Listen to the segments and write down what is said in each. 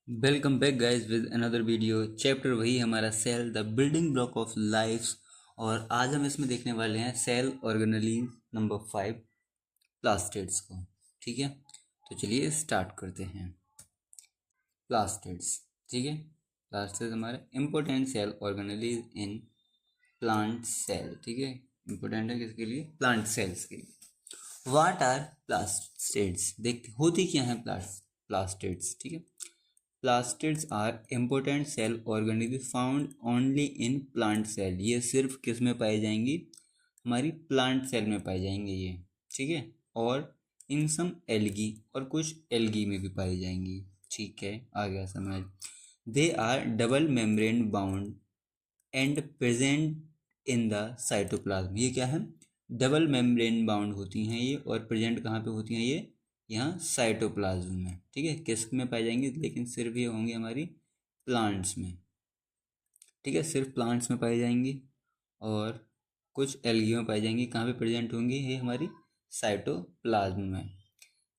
Welcome back guys with another video. Chapter वही हमारा cell the building block of life. और आज हम इसमें देखने वाले हैं सेल ऑर्गेनेलीज नंबर 5 प्लास्टिड्स को। ठीक है, तो चलिए स्टार्ट करते हैं। प्लास्टिड्स, ठीक है। प्लास्टिड्स हमारे important cell organelles in plant cell. ठीक है, इम्पोर्टेंट है किसके लिए? प्लांट सेल्स के लिए। What are plastids? देखते होती क्या है प्लास्टिड्स। ठीक है, plastids are important cell organism found only in plant cell. ये सिर्फ किस में पाई जाएंगी? हमारी प्लांट सेल में पाई जाएंगी ये। ठीक है, और इन सम एल्गी, और कुछ एल्गी में भी पाई जाएंगी। ठीक है, आ गया समझ। They are double membrane bound and present in the cytoplasm. ये क्या है? डबल मेम्ब्रेन बाउंड होती हैं ये, और प्रेजेंट कहाँ पे होती हैं ये? यहाँ साइटोप्लाज्म में। ठीक है, किस में पाई जाएंगी? लेकिन सिर्फ ये होंगी हमारी प्लांट्स में। ठीक है, सिर्फ प्लांट्स में पाई जाएंगी, और कुछ एल्गी में पाई जाएंगी। कहाँ पे प्रेजेंट होंगी? ये हमारी साइटोप्लाज्म में।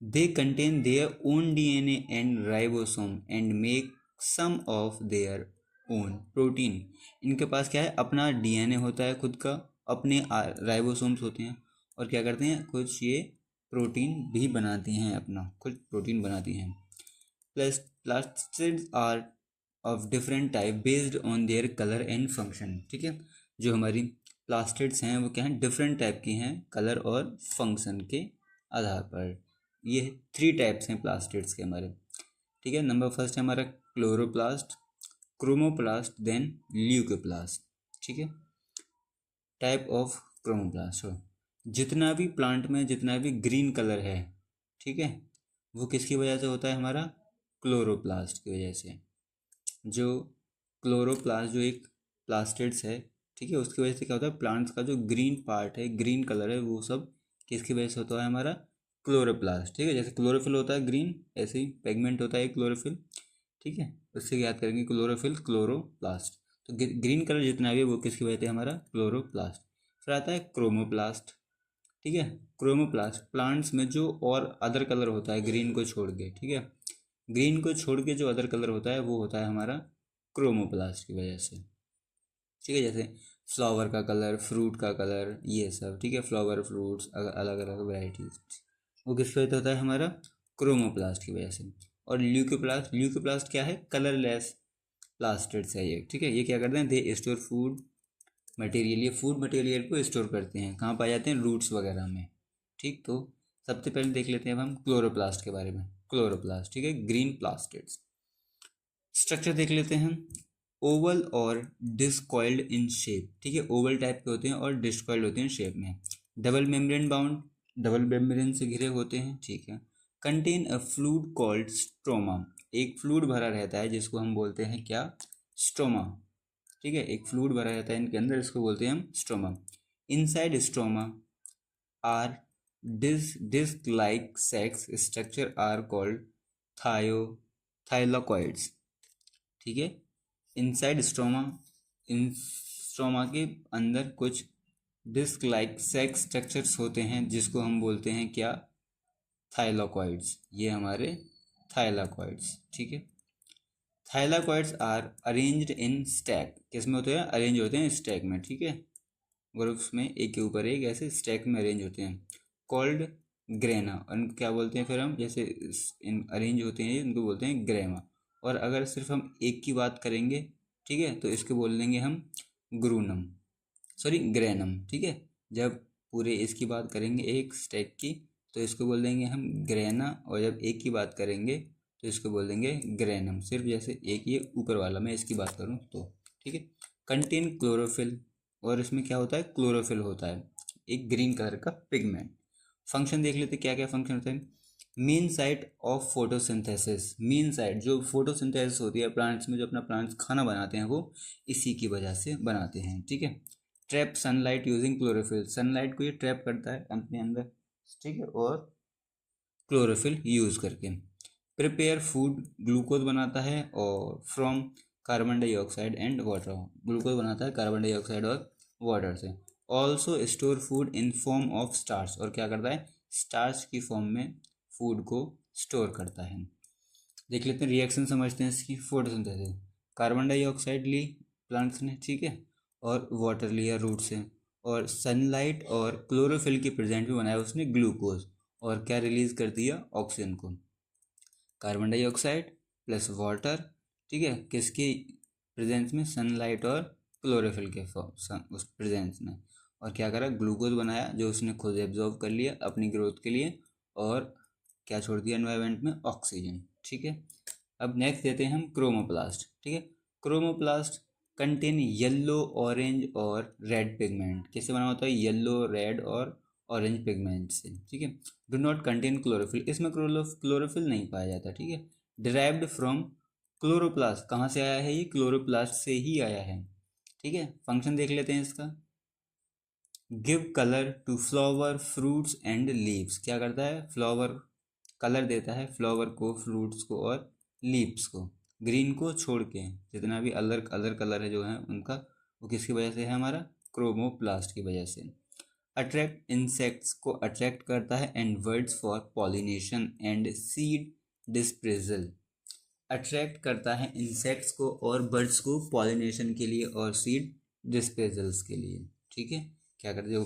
They contain their own DNA and ribosome and make some of their own protein. इनके पास क्या है? अपना डीएनए होता है खुद का, अपने राइबोसोम्स होते हैं, और क्या करते हैं? कुछ ये प्रोटीन भी बनाती हैं, अपना कुछ प्रोटीन बनाती हैं। Plus plastids are of different type based on their colour and function. ठीक है, जो हमारी प्लास्टिड्स हैं वो क्या हैं? डिफरेंट टाइप की हैं, कलर और फंक्शन के आधार पर। ये 3 टाइप्स हैं प्लास्टिड्स के हमारे। ठीक है, नंबर फर्स्ट है हमारा क्लोरोप्लास्ट, क्रोमोप्लास्ट, देन ल्यूकोप्लास्ट। ठीक है, टाइप ऑफ क्रोमोप्लास्ट हो। जितना भी प्लांट में जितना भी ग्रीन कलर है, ठीक है, वो किसकी वजह से होता है? हमारा क्लोरोप्लास्ट की वजह से। जो क्लोरोप्लास्ट जो एक प्लास्टिड्स है, ठीक है, उसकी वजह से क्या होता है? प्लांट्स का जो ग्रीन पार्ट है, ग्रीन कलर है, वो सब किसकी वजह से होता है? हमारा क्लोरोप्लास्ट। ठीक है, जैसे क्लोरोफिल होता है ग्रीन, ऐसे ही पेगमेंट होता है क्लोरोफिल। ठीक है, उससे याद करेंगे क्लोरोफिल, क्लोरोप्लास्ट। तो ग्रीन कलर जितना भी है वो किसकी वजह से? हमारा क्लोरोप्लास्ट। फिर आता है क्रोमोप्लास्ट। ठीक है, क्रोमोप्लास्ट प्लांट्स में जो और अदर कलर होता है ग्रीन को छोड़ के। ठीक है, ग्रीन को छोड़ के जो अदर कलर होता है वो होता है हमारा क्रोमोप्लास्ट की वजह से। ठीक है, जैसे फ्लावर का कलर, फ्रूट का कलर, ये सब। ठीक है, फ्लावर, फ्रूट्स, अलग अलग वैरायटीज, वो किस वजह से होता है? हमारा क्रोमोप्लास्ट की वजह से। और ल्यूकोप्लास्ट, ल्यूकोप्लास्ट क्या है? कलरलेस प्लास्टिड्स है ये। ठीक है, ये क्या करते हैं? They store food material. ये फूड मटेरियल को स्टोर करते हैं। कहाँ पाए जाते हैं? रूट्स वगैरह में। ठीक, तो सबसे पहले देख लेते हैं अब हम क्लोरोप्लास्ट के बारे में। क्लोरोप्लास्ट, ठीक है, ग्रीन प्लास्टिड्स। स्ट्रक्चर देख लेते हैं। ओवल और डिस्कॉइल्ड इन शेप। ठीक है, ओवल टाइप के होते हैं और डिस्कॉइल्ड होते हैं शेप में। Double membrane bound, double membrane से घिरे होते हैं। ठीक है, contain a fluid called stroma. एक फ्लूइड भरा रहता है जिसको हम बोलते हैं क्या? स्ट्रोमा। ठीक है, एक फ्लूइड भरा रहता है इनके अंदर, इसको बोलते हैं हम stroma. Inside stroma are disc like sacs structure are called thyo thylakoids. ठीक है, इनसाइड स्ट्रोमा, इन स्ट्रोमा के अंदर कुछ डिस्क लाइक सेक्स स्ट्रक्चर्स होते हैं जिसको हम बोलते हैं क्या? थाइलाकॉइड्स। ये हमारे थाइलाकॉइड्स। ठीक है, thylakoids are arranged in stack. किस में होते हैं? अरेंज होते हैं स्टैक में। ठीक है, ग्रुप्स में एक के ऊपर एक ऐसे स्टैक में अरेंज होते हैं। Called grana. उनको क्या बोलते हैं फिर हम? जैसे इन अरेंज होते हैं उनको बोलते हैं ग्रेमा। और अगर सिर्फ हम एक की बात करेंगे, ठीक है, तो इसको बोल देंगे हम ग्रूनम, सॉरी ग्रेनम। ठीक है, जब पूरे इसकी बात करेंगे एक स्टैक की, तो इसको बोल देंगे हम ग्रेना, और जब एक की बात करेंगे तो इसको बोल देंगे ग्रेनम। सिर्फ जैसे एक ये ऊपर वाला मैं इसकी बात करूँ तो। ठीक है, कंटेन क्लोरोफिल, और इसमें क्या होता है? क्लोरोफिल होता है, एक ग्रीन कलर का पिगमेंट। फंक्शन देख लेते क्या क्या फंक्शन होता है। Main site of photosynthesis. Main site जो फोटोसिंथेसिस होती है प्लांट्स में, जो अपना प्लांट्स खाना बनाते हैं वो इसी की वजह से बनाते हैं। ठीक है, trap sunlight using chlorophyll. Sunlight को ये ट्रैप करता है अपने अंदर। ठीक है, और क्लोरोफिल यूज करके प्रिपेयर फूड, ग्लूकोज बनाता है, और from carbon dioxide and water. Glucose बनाता है कार्बन डाइऑक्साइड और वाटर से। Also store food in form of starch, और क्या करता है? स्टार्च की फॉर्म में फूड को स्टोर करता है। देख लेते हैं रिएक्शन, समझते हैं इसकी। फोटोसिंथेसिस, कार्बन डाइऑक्साइड ली प्लांट्स ने, ठीक है, और वाटर लिया रूट से, और सनलाइट और क्लोरोफिल के प्रेजेंट में बनाया उसने ग्लूकोज, और क्या रिलीज कर दिया, ऑक्सीजन को। कार्बन डाइऑक्साइड प्लस वाटर, ठीक है, किसके प्रेजेंस में, सनलाइट और क्लोरोफिल के उस प्रेजेंस में, और क्या करा, ग्लूकोज बनाया जो उसने खुद एब्जॉर्व कर लिया अपनी ग्रोथ के लिए, और क्या छोड़ दिया एनवायरनमेंट में, ऑक्सीजन, ठीक है। अब नेक्स्ट देते हैं हम क्रोमोप्लास्ट, ठीक है। क्रोमोप्लास्ट कंटेन येलो, ऑरेंज और रेड पिगमेंट। किससे बना होता है, येलो, रेड और ऑरेंज पिगमेंट से, ठीक है। डू नॉट कंटेन क्लोरोफिल, इसमें क्लोरोफिल नहीं पाया जाता, ठीक है। डिराइव्ड फ्रॉम क्लोरोप्लास्ट, कहाँ से आया है ये, क्लोरोप्लास्ट से ही आया है, ठीक है। फंक्शन देख लेते हैं इसका। Give colour to flower, fruits and leaves, क्या करता है, फ्लावर कलर देता है, फ्लावर को, फ्रूट्स को और लीव्स को, ग्रीन को छोड़ के, जितना भी अदर अदर कलर है जो है उनका, वो किसकी वजह से है, हमारा क्रोमोप्लास्ट की वजह से। अट्रैक्ट इंसेक्ट्स को अट्रैक्ट करता है, and birds for pollination and seed dispersal, attract करता है इंसेक्ट्स को और बर्ड्स को पॉलिनेशन के लिए और सीड डिस्पेजल्स के लिए, ठीक है। क्या करते हैं,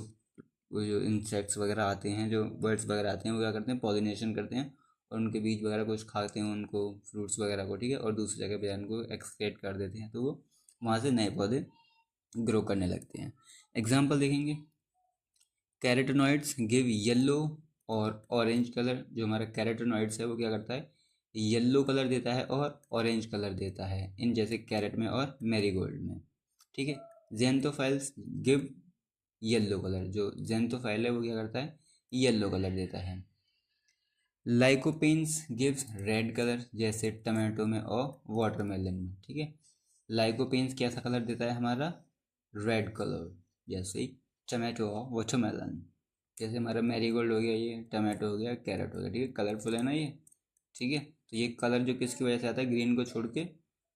वो जो इंसेक्ट्स वगैरह आते हैं, जो बर्ड्स वगैरह आते हैं, वो क्या करते हैं, पॉलिनेशन करते हैं, और उनके बीज वगैरह कुछ खाते हैं उनको, फ्रूट्स वगैरह को, ठीक है, और दूसरी जगह पे उनको एक्सक्रेट कर देते हैं, तो वो वहाँ से नए पौधे ग्रो करने लगते हैं। एग्जाम्पल देखेंगे, कैरेटोनॉइड्स गिव येलो और ऑरेंज कलर, जो हमारा कैरेटोनॉइड्स है वो क्या करता है, येलो कलर देता है और ऑरेंज कलर देता है, इन जैसे कैरेट में और मैरीगोल्ड में, ठीक है। जेंथोफाइल्स गिव येलो कलर, जो जेंथोफाइल है वो क्या करता है, येलो कलर देता है। लाइकोपेन्स गिव्स रेड कलर, जैसे टमाटो में और वाटरमेलन में, ठीक है। लाइकोपेन्स कैसा कलर देता है, हमारा रेड कलर, जैसे टमाटो और वाटरमेलन, जैसे हमारा मैरीगोल्ड हो गया, ये टमाटो हो गया, कैरेट हो गया, ठीक है, कलरफुल है ना ये, ठीक है। तो ये कलर जो किसकी वजह से आता है, ग्रीन को छोड़ के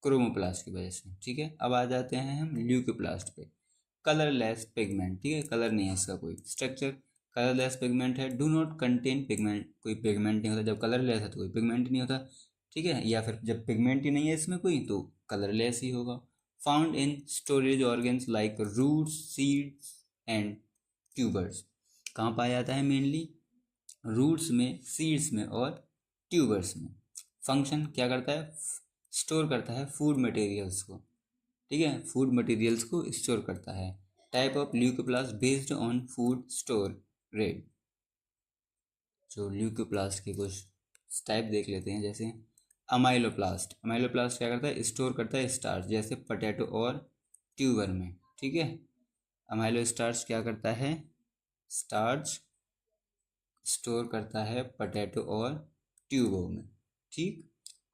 क्रोमोप्लास्ट की वजह से, ठीक है। अब आ जाते हैं हम ल्यूकोप्लास्ट पे। कलरलेस पिगमेंट, ठीक है, कलर नहीं है इसका कोई, स्ट्रक्चर कलरलेस पिगमेंट है, डू नॉट कंटेन पिगमेंट, कोई पिगमेंट नहीं होता, जब कलरलेस है तो कोई पिगमेंट नहीं होता, ठीक है, या फिर जब पिगमेंट ही नहीं है इसमें कोई तो कलरलेस ही होगा। Found in storage organs like roots, seeds and tubers, कहाँ पाया जाता है, मेनली रूट्स में, सीड्स में और ट्यूबर्स में। फंक्शन क्या करता है, स्टोर करता है फूड मटेरियल्स को, ठीक है, फूड मटेरियल्स को स्टोर करता है। Type of leucoplast based on food store rate, जो ल्यूकोप्लास्ट के कुछ टाइप देख लेते हैं, जैसे अमाइलोप्लास्ट, अमाइलोप्लास्ट क्या करता है, स्टोर करता है स्टार्च, जैसे पोटैटो और ट्यूबर में, ठीक है। अमाइलो स्टार्च क्या करता है, स्टार्च स्टोर करता है पोटैटो और ट्यूबों में, ठीक।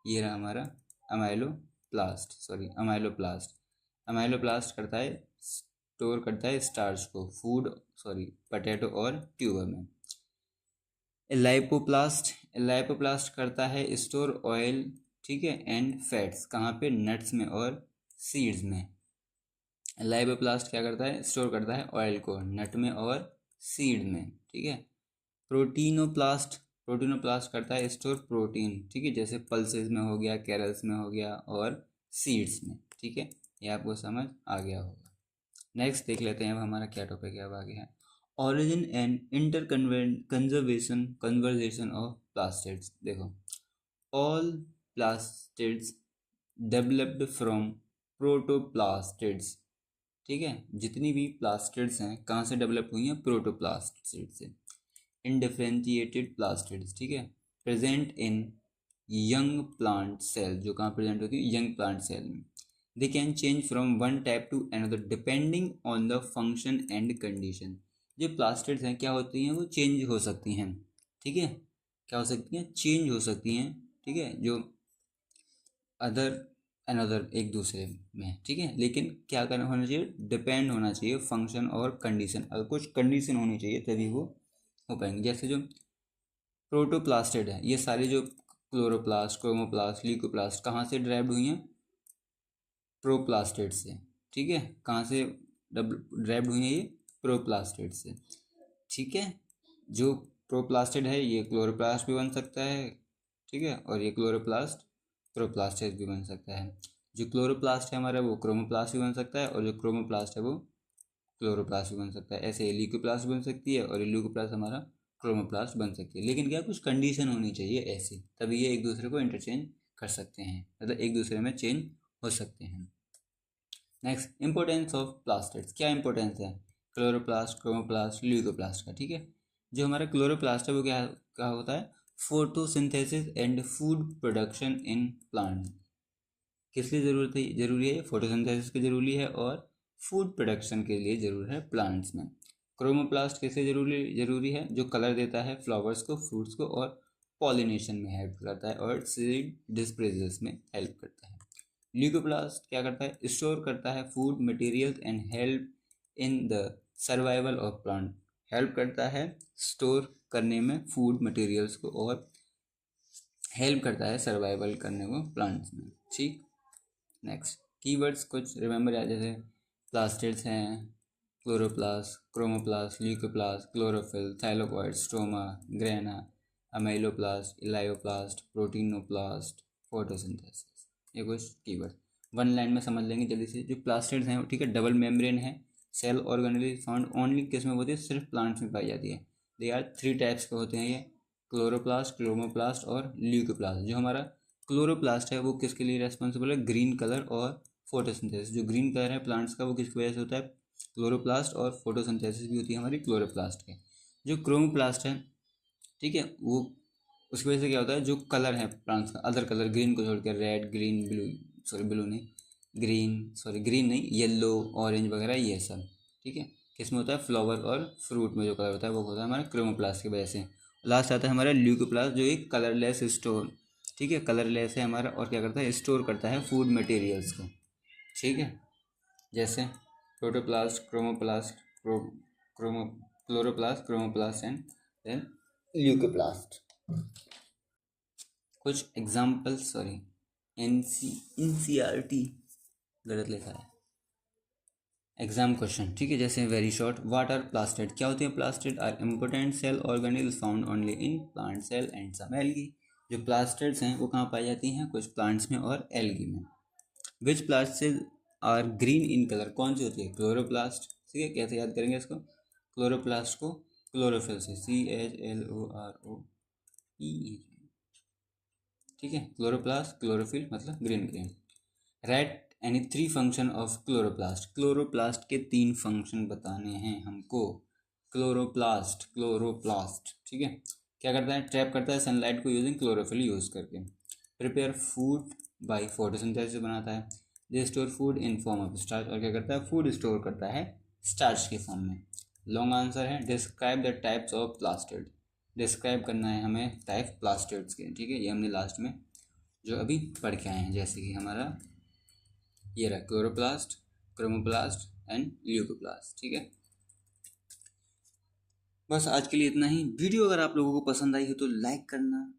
ये रहा हमारा अमाइलोप्लास्ट, अमाइलोप्लास्ट करता है, स्टोर करता है स्टार्च को, पोटैटो और ट्यूबर में। लाइपोप्लास्ट करता है स्टोर ऑयल, ठीक है, एंड फैट्स, कहाँ पे, नट्स में और सीड्स में। लाइपोप्लास्ट क्या करता है, स्टोर करता है ऑयल को नट में और सीड में, ठीक है। प्रोटीनोप्लास्ट करता है स्टोर प्रोटीन, ठीक है, जैसे पल्सेस में हो गया, कैरल्स में हो गया और सीड्स में, ठीक है। ये आपको समझ आ गया होगा। नेक्स्ट देख लेते हैं अब हमारा क्या टॉपिक है, अब आगे है origin and inter conversation of plastids. देखो, ऑल प्लास्टिड्स डेवलप्ड फ्रॉम प्रोटोप्लास्टिड्स, ठीक है, जितनी भी प्लास्टिड्स हैं कहाँ से डेवलप हुई हैं, प्रोटोप्लास्टिड से। इनडिफरेंशिएटेड प्लास्टिड्स, ठीक है, present in young plant cell, जो कहाँ प्रेजेंट होती है, यंग प्लांट सेल में। They can change from one type to another depending on the function and condition. जो प्लास्टिड्स हैं क्या होती हैं, वो चेंज हो सकती हैं, ठीक है, क्या हो सकती हैं, चेंज हो सकती हैं, ठीक है, जो अदर अनदर एक दूसरे में, ठीक है, लेकिन क्या करना होना चाहिए, डिपेंड होना चाहिए फंक्शन और कंडीशन, अगर कुछ कंडीशन होनी चाहिए तभी वो हो पाएंगे। जैसे जो प्रोटोप्लास्टिड है, ये सारी जो क्लोरोप्लास्ट, क्रोमोप्लास्ट, ल्यूकोप्लास्ट कहाँ से ड्राइव्ड हुई हैं, प्रोप्लास्टिड से, ठीक है, कहाँ से ड्राइव्ड हुई हैं, ये प्रोप्लास्टिड से, ठीक है। जो प्रोप्लास्टिड है ये क्लोरोप्लास्ट भी बन सकता है, ठीक है, और ये क्लोरोप्लास्ट क्लोरोप्लास्ट भी बन सकता है। जो क्लोरोप्लास्ट है हमारा वो क्रोमोप्लास्ट भी बन सकता है, और जो क्रोमोप्लास्ट है वो क्लोरोप्लास्ट भी बन सकता है। ऐसे ल्यूकोप्लास्ट बन सकती है, और ल्यूकोप्लास्ट हमारा क्रोमोप्लास्ट बन सकती है। लेकिन क्या कुछ कंडीशन होनी चाहिए ऐसी, तभी ये एक दूसरे को इंटरचेंज कर सकते हैं, मतलब एक दूसरे में चेंज हो सकते हैं। Next, importance of plastids. क्या इंपॉर्टेंस है क्लोरोप्लास्ट, क्रोमोप्लास्ट, ल्यूकोप्लास्ट का? ठीक है, जो हमारा क्लोरोप्लास्ट है वो क्या होता है? Photosynthesis and food production in plant. किस लिए जरूरी है? फोटोसिंथेसिस के जरूरी है, और फूड प्रोडक्शन के लिए जरूरी है प्लांट्स में। क्रोमोप्लास्ट कैसे जरूरी है? जो कलर देता है फ्लावर्स को, फ्रूट्स को, और पॉलिनेशन में हेल्प करता है, और सीड डिस्पेर्सेस में हेल्प करता है। ल्यूकोप्लास्ट क्या करता है? स्टोर करता है food materials and help in the survival of plant. Help करता है स्टोर करने में फूड मटेरियल्स को, और हेल्प करता है सर्वाइवल करने को प्लांट्स में। ठीक, नेक्स्ट कीवर्ड्स कुछ रिमेंबर याद, जैसे प्लास्टिड्स हैं, chloroplast, chromoplast, leucoplast, chlorophyll, thylakoid, stroma, grana, amyloplast, elaioplast, प्रोटीनोप्लास्ट, photosynthesis. ये कुछ कीवर्ड वन लाइन में समझ लेंगे जल्दी से। जो प्लास्टिड्स हैं ठीक है, डबल मेम्ब्रेन है, सेल ऑर्गेनेल फाउंड ओनली किस में होती है? सिर्फ प्लांट्स में पाई जाती है। दे आर 3 टाइप्स के होते हैं ये, क्लोरोप्लास्ट, क्रोमोप्लास्ट और ल्यूकोप्लास्ट। जो हमारा क्लोरोप्लास्ट है वो किसके लिए रेस्पॉन्सिबल है? ग्रीन कलर और फोटोसिंथेसिस। जो ग्रीन कलर है प्लांट्स का वो किसकी वजह से होता है? क्लोरोप्लास्ट, और फोटोसिंथेसिस भी होती है हमारी क्लोरोप्लास्ट के। जो क्रोमोप्लास्ट है ठीक है, वो उसकी वजह से क्या होता है? जो कलर है प्लांट्स का, अदर कलर ग्रीन को छोड़कर, red, green, blue, sorry blue नहीं, ग्रीन नहीं, येलो, ऑरेंज वगैरह ये सब, ठीक है, किसमें होता है? फ्लावर और फ्रूट में जो कलर होता है वो होता है हमारा क्रोमोप्लास्ट की वजह से। लास्ट आता है हमारा ल्यूकोप्लास्ट, जो एक कलरलेस स्टोर, ठीक है, कलरलेस है हमारा, और क्या करता है? स्टोर करता है फूड मटेरियल्स को। ठीक है, जैसे protoplast, chromoplast, chromo chloroplast, chromoplast and then leucoplast. कुछ एग्जाम्पल्स, सॉरी एनसीईआरटी गलत लिखा है, एग्जाम क्वेश्चन, ठीक है। जैसे very short, what are plastid? क्या होते हैं plastid? Are important cell organelles found only in plant cell and some algae. जो प्लास्टिड्स हैं वो कहाँ पाई जाती हैं? कुछ प्लांट्स में और एल्गी में। Which plastid are green in colour? कौन सी होती है? क्लोरोप्लास्ट। ठीक है, कैसे याद करेंगे इसको? क्लोरोप्लास्ट को क्लोरोफिल से, CHLOROPE, ठीक है, क्लोरोप्लास्ट, क्लोरोफिल मतलब green green. Right any 3 function of chloroplast. Chloroplast के 3 फंक्शन बताने हैं हमको। क्लोरोप्लास्ट ठीक है, क्या करता है? ट्रैप करता है सनलाइट को यूजिंग क्लोरोफिल यूज करके। प्रिपेयर फूड बाय फोटोसिंथेसिस बनाता है। They store food in form of starch, और क्या करता है? फूड स्टोर करता है स्टार्च के फॉर्म में। लॉन्ग आंसर है describe the types of plastid. Describe करना है हमें टाइप प्लास्टिड्स के, ठीक है, ये हमने लास्ट में जो अभी पढ़ के आए हैं। जैसे कि हमारा ये रहा क्लोरोप्लास्ट, क्रोमोप्लास्ट एंड ल्यूकोप्लास्ट, ठीक है। बस आज के लिए इतना ही। वीडियो अगर आप लोगों को पसंद आई हो तो लाइक करना,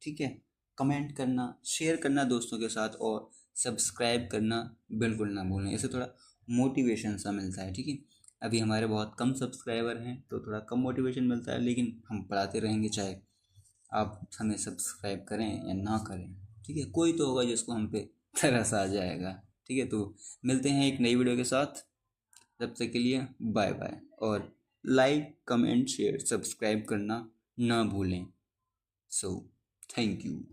ठीक है, कमेंट करना, शेयर करना दोस्तों के साथ, और सब्सक्राइब करना बिल्कुल ना भूलें। इससे थोड़ा मोटिवेशन सा मिलता है, ठीक है। अभी हमारे बहुत कम सब्सक्राइबर हैं तो थोड़ा कम मोटिवेशन मिलता है, लेकिन हम पढ़ाते रहेंगे, चाहे आप हमें सब्सक्राइब करें या ना करें, ठीक है। कोई तो होगा जिसको हम पे तरस आ जाएगा, ठीक है। तो मिलते हैं एक नई वीडियो के साथ, तब तक के लिए बाय बाय, और लाइक, कमेंट, शेयर, सब्सक्राइब करना ना भूलें। So thank you.